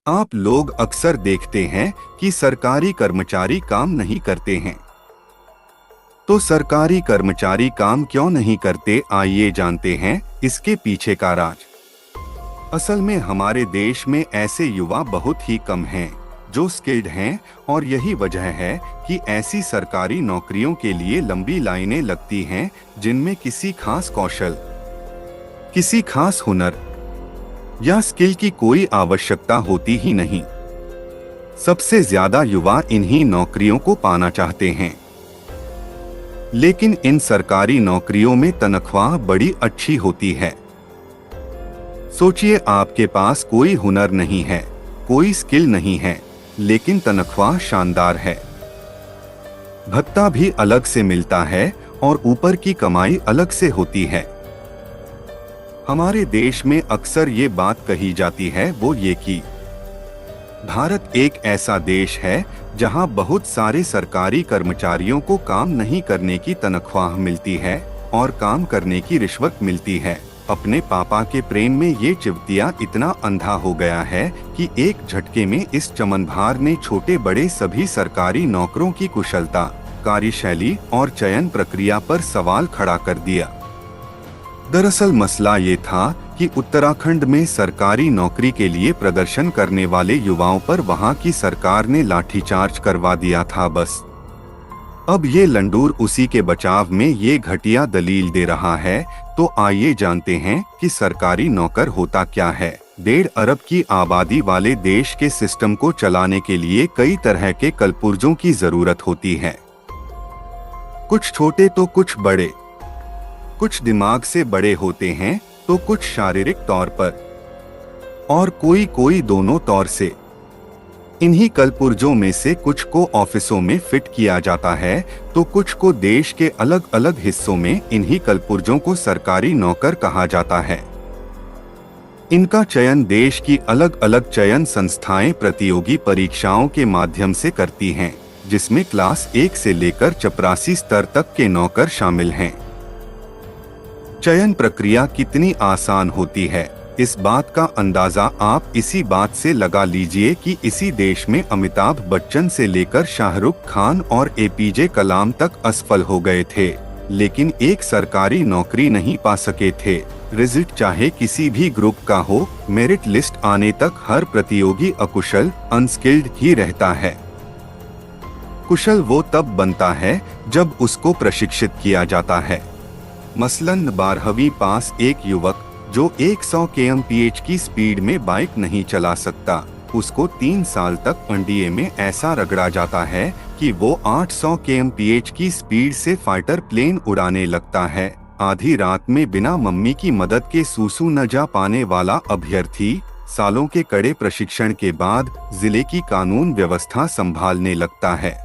आप लोग अक्सर देखते हैं कि सरकारी कर्मचारी काम नहीं करते हैं। तो सरकारी कर्मचारी काम क्यों नहीं करते, आइए जानते हैं इसके पीछे का राज। असल में हमारे देश में ऐसे युवा बहुत ही कम हैं जो स्किल्ड हैं, और यही वजह है कि ऐसी सरकारी नौकरियों के लिए लंबी लाइनें लगती हैं जिनमें किसी खास कौशल, किसी खास हुनर या स्किल की कोई आवश्यकता होती ही नहीं। सबसे ज्यादा युवा इन्हीं नौकरियों को पाना चाहते हैं, लेकिन इन सरकारी नौकरियों में तनख्वाह बड़ी अच्छी होती है। सोचिए, आपके पास कोई हुनर नहीं है, कोई स्किल नहीं है, लेकिन तनख्वाह शानदार है। भत्ता भी अलग से मिलता है और ऊपर की कमाई अलग से होती है। हमारे देश में अक्सर ये बात कही जाती है वो ये कि भारत एक ऐसा देश है जहां बहुत सारे सरकारी कर्मचारियों को काम नहीं करने की तनख्वाह मिलती है और काम करने की रिश्वत मिलती है। अपने पापा के प्रेम में ये चिवतिया इतना अंधा हो गया है कि एक झटके में इस चमनभार ने छोटे बड़े सभी सरकारी नौकरों की कुशलता, कार्यशैली और चयन प्रक्रिया पर सवाल खड़ा कर दिया। दरअसल मसला ये था कि उत्तराखंड में सरकारी नौकरी के लिए प्रदर्शन करने वाले युवाओं पर वहां की सरकार ने लाठीचार्ज करवा दिया था बस। अब ये लंडूर उसी के बचाव में ये घटिया दलील दे रहा है। तो आइए जानते हैं कि सरकारी नौकर होता क्या है। 1.5 अरब की आबादी वाले देश के सिस्टम को चलाने के लिए कई तरह के कलपुर्जों की जरूरत होती है। कुछ छोटे तो कुछ बड़े, कुछ दिमाग से बड़े होते हैं तो कुछ शारीरिक तौर पर, और कोई दोनों तौर से। इन्हीं कलपुर्जों में से कुछ को ऑफिसों में फिट किया जाता है तो कुछ को देश के अलग अलग हिस्सों में। इन्हीं कलपुर्जों को सरकारी नौकर कहा जाता है। इनका चयन देश की अलग अलग चयन संस्थाएं प्रतियोगी परीक्षाओं के माध्यम से करती हैं, जिसमें क्लास 1 से लेकर चपरासी स्तर तक के नौकर शामिल हैं। चयन प्रक्रिया कितनी आसान होती है, इस बात का अंदाजा आप इसी बात से लगा लीजिए कि इसी देश में अमिताभ बच्चन से लेकर शाहरुख खान और एपीजे कलाम तक असफल हो गए थे, लेकिन एक सरकारी नौकरी नहीं पा सके थे। रिजल्ट चाहे किसी भी ग्रुप का हो, मेरिट लिस्ट आने तक हर प्रतियोगी अकुशल, अनस्किल्ड ही रहता है। कुशल वो तब बनता है जब उसको प्रशिक्षित किया जाता है। मसलन 12वीं पास एक युवक जो 100 kmph की स्पीड में बाइक नहीं चला सकता, उसको 3 साल तक एनडीए में ऐसा रगड़ा जाता है कि वो 800 kmph की स्पीड से फाइटर प्लेन उड़ाने लगता है। आधी रात में बिना मम्मी की मदद के सूसू न जा पाने वाला अभ्यर्थी सालों के कड़े प्रशिक्षण के बाद जिले की कानून व्यवस्था संभालने लगता है।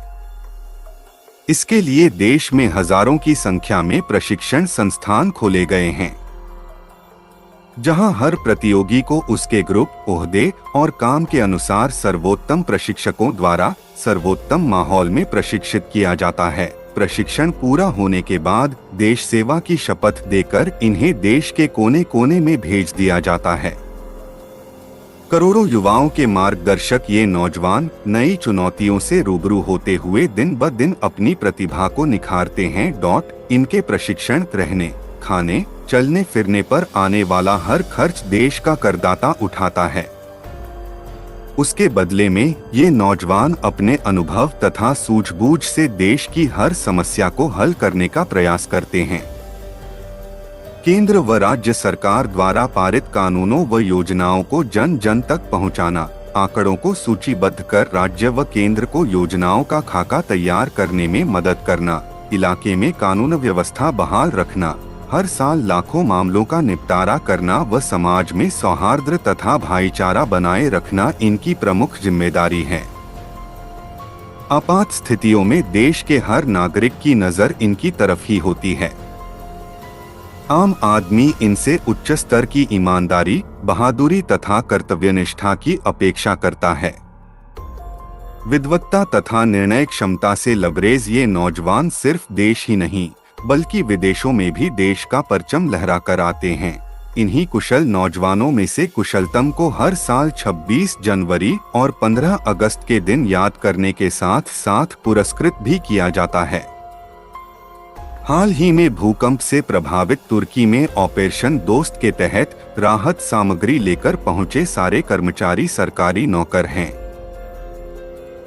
इसके लिए देश में हजारों की संख्या में प्रशिक्षण संस्थान खोले गए हैं, जहां हर प्रतियोगी को उसके ग्रुप, ओहदे और काम के अनुसार सर्वोत्तम प्रशिक्षकों द्वारा सर्वोत्तम माहौल में प्रशिक्षित किया जाता है। प्रशिक्षण पूरा होने के बाद देश सेवा की शपथ देकर इन्हें देश के कोने कोने में भेज दिया जाता है। करोड़ों युवाओं के मार्गदर्शक ये नौजवान नई चुनौतियों से रूबरू होते हुए दिन ब दिन अपनी प्रतिभा को निखारते हैं। इनके प्रशिक्षण, रहने, खाने, चलने फिरने पर आने वाला हर खर्च देश का करदाता उठाता है। उसके बदले में ये नौजवान अपने अनुभव तथा सूझबूझ से देश की हर समस्या को हल करने का प्रयास करते हैं। केंद्र व राज्य सरकार द्वारा पारित कानूनों व योजनाओं को जन जन तक पहुंचाना, आंकड़ों को सूचीबद्ध कर राज्य व केंद्र को योजनाओं का खाका तैयार करने में मदद करना, इलाके में कानून व्यवस्था बहाल रखना, हर साल लाखों मामलों का निपटारा करना व समाज में सौहार्द तथा भाईचारा बनाए रखना इनकी प्रमुख जिम्मेदारी है। आपात स्थितियों में देश के हर नागरिक की नजर इनकी तरफ ही होती है। आम आदमी इनसे उच्च स्तर की ईमानदारी, बहादुरी तथा कर्तव्यनिष्ठा की अपेक्षा करता है। विद्वत्ता तथा निर्णय क्षमता से लबरेज ये नौजवान सिर्फ देश ही नहीं बल्कि विदेशों में भी देश का परचम लहरा कर आते हैं। इन्हीं कुशल नौजवानों में से कुशलतम को हर साल 26 जनवरी और 15 अगस्त के दिन याद करने के साथ साथ पुरस्कृत भी किया जाता है। हाल ही में भूकंप से प्रभावित तुर्की में ऑपरेशन दोस्त के तहत राहत सामग्री लेकर पहुंचे सारे कर्मचारी सरकारी नौकर हैं।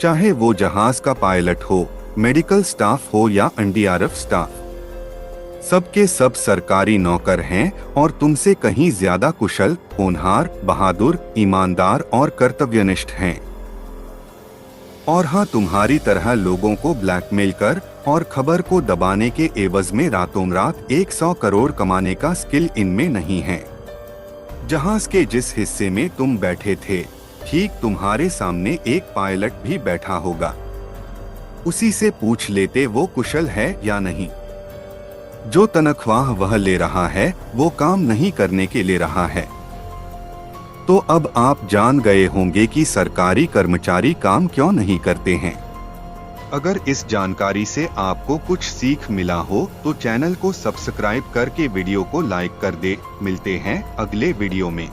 चाहे वो जहाज का पायलट हो, मेडिकल स्टाफ हो या एनडीआरएफ स्टाफ, सबके सब सरकारी नौकर हैं और तुमसे कहीं ज्यादा कुशल, होनहार, बहादुर, ईमानदार और कर्तव्यनिष्ठ हैं। और हाँ, तुम्हारी तरह लोगों को ब्लैकमेल कर और खबर को दबाने के एवज में रातों रात 100 करोड़ कमाने का स्किल इनमें नहीं है। जहाज के जिस हिस्से में तुम बैठे थे, ठीक तुम्हारे सामने एक पायलट भी बैठा होगा। उसी से पूछ लेते वो कुशल है या नहीं। जो तनख्वाह वह ले रहा है वो काम नहीं करने के ले रहा है। तो अब आप जान गए होंगे कि सरकारी कर्मचारी काम क्यों नहीं करते हैं। अगर इस जानकारी से आपको कुछ सीख मिला हो तो चैनल को सब्सक्राइब करके वीडियो को लाइक कर दे। मिलते हैं अगले वीडियो में।